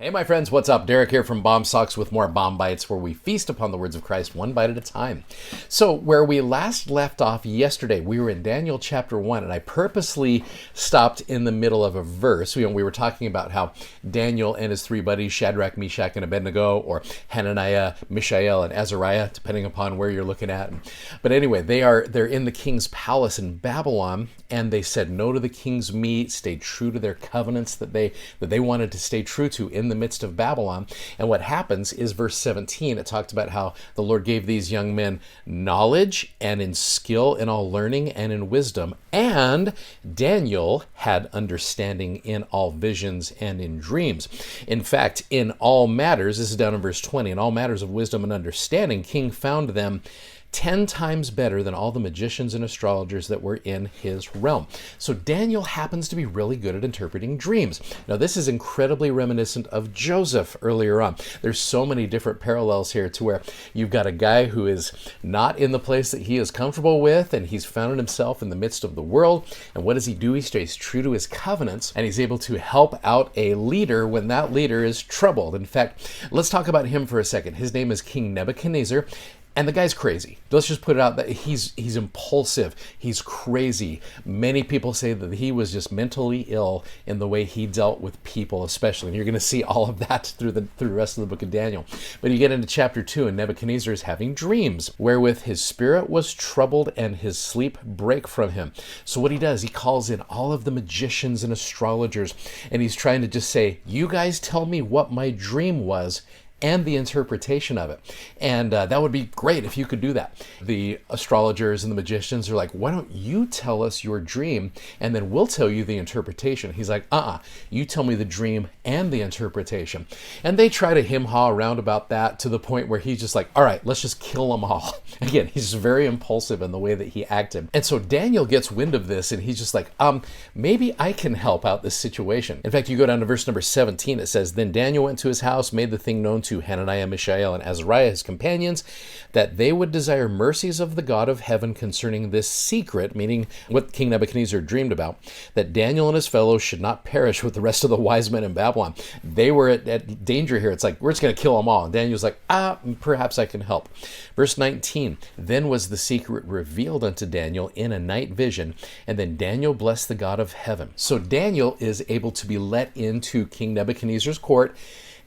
Hey my friends, what's up? Derek here from Bomb Socks with more Bomb Bites, where we feast upon the words of Christ one bite at a time. So where we last left off yesterday, we were in Daniel chapter 1, and I purposely stopped in the middle of a verse. We were talking about how Daniel and his three buddies, Shadrach, Meshach, and Abednego, or Hananiah, Mishael, and Azariah, depending upon where you're looking at. But anyway, they're in the king's palace in Babylon, and they said no to the king's meat, stayed true to their covenants that they wanted to stay true to in the midst of Babylon. And what happens is verse 17, it talked about how the Lord gave these young men knowledge and in skill in all learning and in wisdom. And Daniel had understanding in all visions and in dreams. In fact, in all matters, this is down in verse 20, in all matters of wisdom and understanding, King found them 10 times better than all the magicians and astrologers that were in his realm. So Daniel happens to be really good at interpreting dreams. Now this is incredibly reminiscent of Joseph earlier on. There's so many different parallels here to where you've got a guy who is not in the place that he is comfortable with, and he's found himself in the midst of the world. And what does he do? He stays true to his covenants, and he's able to help out a leader when that leader is troubled. In fact, let's talk about him for a second. His name is King Nebuchadnezzar. And the guy's crazy. Let's just put it out that he's impulsive. He's crazy. Many people say that he was just mentally ill in the way he dealt with people, especially. And you're going to see all of that through the rest of the book of Daniel. But you get into chapter 2, and Nebuchadnezzar is having dreams, wherewith his spirit was troubled and his sleep brake from him. So what he does, he calls in all of the magicians and astrologers, and he's trying to just say, you guys tell me what my dream was and the interpretation of it. And that would be great if you could do that. The astrologers and the magicians are like, why don't you tell us your dream and then we'll tell you the interpretation. He's like, you tell me the dream and the interpretation. And they try to hem-haw around about that to the point where he's just like, all right, let's just kill them all. Again, he's very impulsive in the way that he acted. And so Daniel gets wind of this, and he's just like, maybe I can help out this situation. In fact, you go down to verse number 17, it says, then Daniel went to his house, made the thing known to Hananiah, Mishael, and Azariah, his companions, that they would desire mercies of the God of heaven concerning this secret, meaning what King Nebuchadnezzar dreamed about, that Daniel and his fellows should not perish with the rest of the wise men in Babylon. They were at danger here. It's like, we're just going to kill them all. And Daniel's like, perhaps I can help. Verse 19, then was the secret revealed unto Daniel in a night vision, and then Daniel blessed the God of heaven. So Daniel is able to be let into King Nebuchadnezzar's court.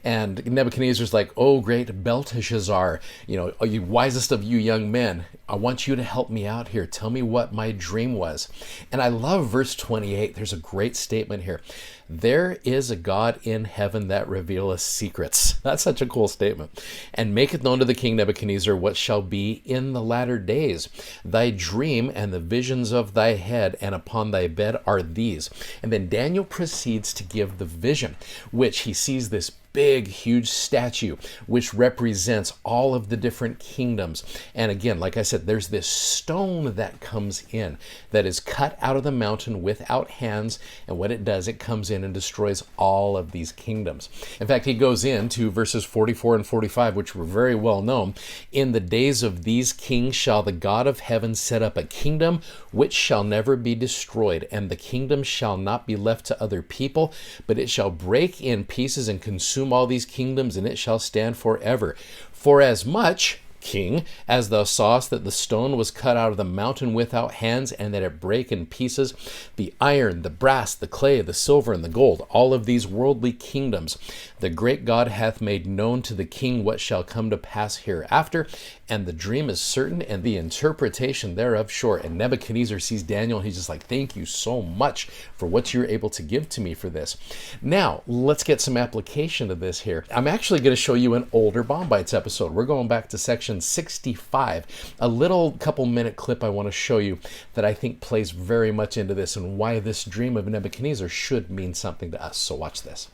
And Nebuchadnezzar's like, oh, great Belteshazzar, you wisest of you young men, I want you to help me out here. Tell me what my dream was. And I love verse 28. There's a great statement here. There is a God in heaven that revealeth secrets. That's such a cool statement. And maketh known to the king Nebuchadnezzar what shall be in the latter days. Thy dream and the visions of thy head and upon thy bed are these. And then Daniel proceeds to give the vision, which he sees this big, huge statue, which represents all of the different kingdoms. And again, like I said, there's this stone that comes in that is cut out of the mountain without hands. And what it does, it comes in and destroys all of these kingdoms. In fact, he goes into verses 44 and 45, which were very well known. In the days of these kings shall the God of heaven set up a kingdom which shall never be destroyed, and the kingdom shall not be left to other people, but it shall break in pieces and consume all these kingdoms, and it shall stand forever. For as much, king, as thou sawest that the stone was cut out of the mountain without hands, and that it brake in pieces, the iron, the brass, the clay, the silver, and the gold, all of these worldly kingdoms, the great God hath made known to the king what shall come to pass hereafter, and the dream is certain, and the interpretation thereof sure. And Nebuchadnezzar sees Daniel, and he's just like, thank you so much for what you're able to give to me for this. Now, let's get some application to this here. I'm actually going to show you an older Bomb Bites episode. We're going back to section 65. A little couple minute clip I want to show you that I think plays very much into this and why this dream of Nebuchadnezzar should mean something to us. So watch this.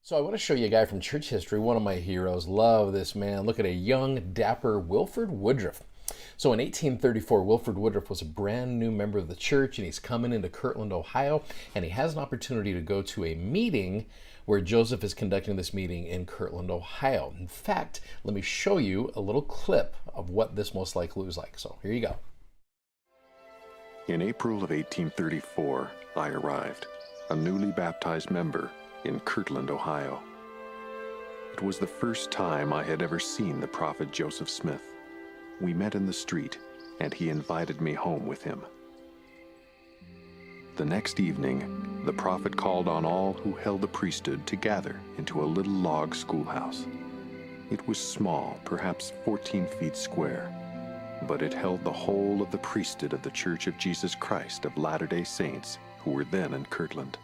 So I want to show you a guy from church history, one of my heroes. Love this man. Look at a young, dapper Wilford Woodruff. So in 1834, Wilford Woodruff was a brand new member of the church, and he's coming into Kirtland, Ohio, and he has an opportunity to go to a meeting where Joseph is conducting this meeting in Kirtland, Ohio. In fact, let me show you a little clip of what this most likely was like. So here you go. In April of 1834, I arrived, a newly baptized member, in Kirtland, Ohio. That was the first time I had ever seen the prophet Joseph Smith. We met in the street, and he invited me home with him. The next evening, the prophet called on all who held the priesthood to gather into a little log schoolhouse. It was small, perhaps 14 feet square, but it held the whole of the priesthood of the Church of Jesus Christ of Latter-day Saints who were then in Kirtland.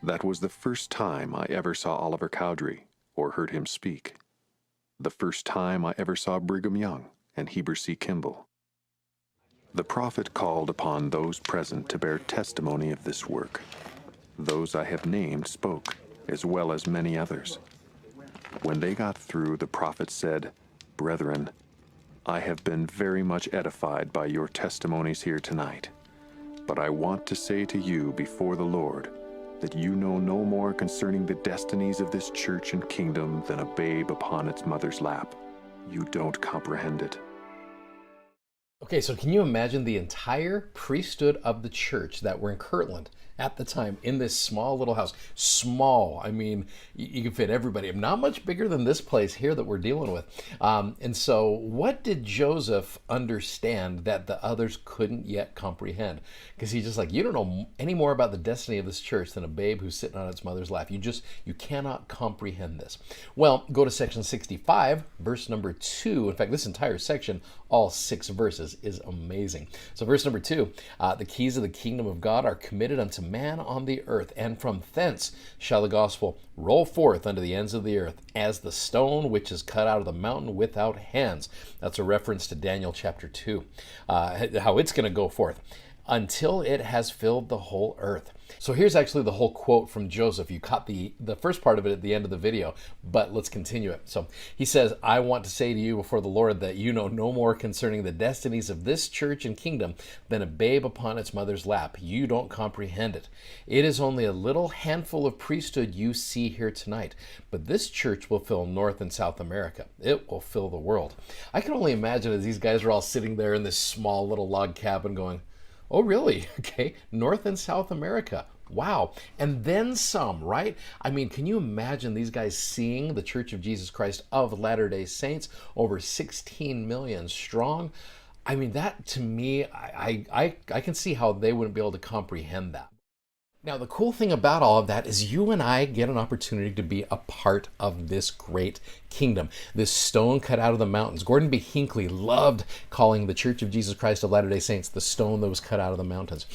That was the first time I ever saw Oliver Cowdery or heard him speak. The first time I ever saw Brigham Young and Heber C. Kimball. The prophet called upon those present to bear testimony of this work. Those I have named spoke, as well as many others. When they got through, the prophet said, "Brethren, I have been very much edified by your testimonies here tonight, but I want to say to you before the Lord that you know no more concerning the destinies of this church and kingdom than a babe upon its mother's lap. You don't comprehend it." Okay, so can you imagine the entire priesthood of the church that were in Kirtland at the time in this small little house? Small, I mean, you can fit everybody. Not much bigger than this place here that we're dealing with. And so what did Joseph understand that the others couldn't yet comprehend? Because he's just like, you don't know any more about the destiny of this church than a babe who's sitting on its mother's lap. You cannot comprehend this. Well, go to section 65, verse number 2. In fact, this entire section, all 6 verses, is amazing. So verse number 2, the keys of the kingdom of God are committed unto man on the earth, and from thence shall the gospel roll forth unto the ends of the earth, as the stone which is cut out of the mountain without hands. That's a reference to Daniel chapter 2, how it's going to go forth until it has filled the whole earth. So here's actually the whole quote from Joseph. You caught the first part of it at the end of the video, but let's continue it. So he says, "I want to say to you before the Lord that you know no more concerning the destinies of this church and kingdom than a babe upon its mother's lap. You don't comprehend it. It is only a little handful of priesthood you see here tonight, but this church will fill North and South America. It will fill the world." I can only imagine as these guys are all sitting there in this small little log cabin going, "Oh, really? Okay, North and South America. Wow." And then some, right? I mean, can you imagine these guys seeing the Church of Jesus Christ of Latter-day Saints, over 16 million strong? I mean, that to me, I can see how they wouldn't be able to comprehend that. Now, the cool thing about all of that is you and I get an opportunity to be a part of this great kingdom, this stone cut out of the mountains. Gordon B. Hinckley loved calling the Church of Jesus Christ of Latter-day Saints the stone that was cut out of the mountains.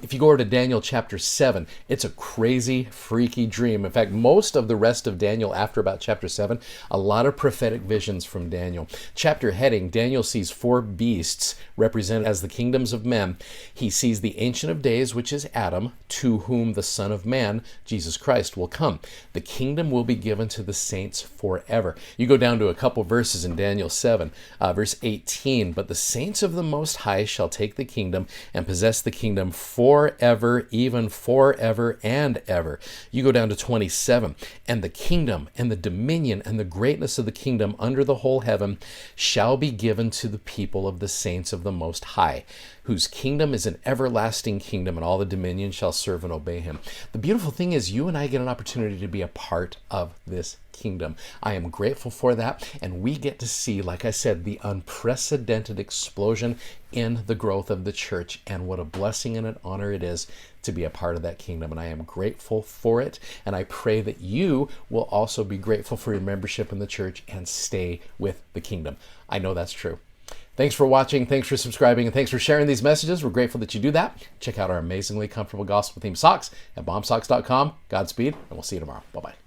If you go over to Daniel chapter 7, it's a crazy, freaky dream. In fact, most of the rest of Daniel after about chapter 7, a lot of prophetic visions from Daniel. Chapter heading, Daniel sees 4 beasts represented as the kingdoms of men. He sees the Ancient of Days, which is Adam, to whom the Son of Man, Jesus Christ, will come. The kingdom will be given to the saints forever. You go down to a couple verses in Daniel 7, verse 18, "But the saints of the Most High shall take the kingdom and possess the kingdom forever, even forever and ever." You go down to 27, "And the kingdom and the dominion and the greatness of the kingdom under the whole heaven shall be given to the people of the saints of the Most High, whose kingdom is an everlasting kingdom, and all the dominion shall serve and obey him." The beautiful thing is you and I get an opportunity to be a part of this kingdom. I am grateful for that, and we get to see, like I said, the unprecedented explosion in the growth of the church, and what a blessing and an honor it is to be a part of that kingdom, and I am grateful for it, and I pray that you will also be grateful for your membership in the church and stay with the kingdom. I know that's true. Thanks for watching, thanks for subscribing, and thanks for sharing these messages. We're grateful that you do that. Check out our amazingly comfortable gospel-themed socks at BOM-BITES.com. Godspeed, and we'll see you tomorrow. Bye-bye.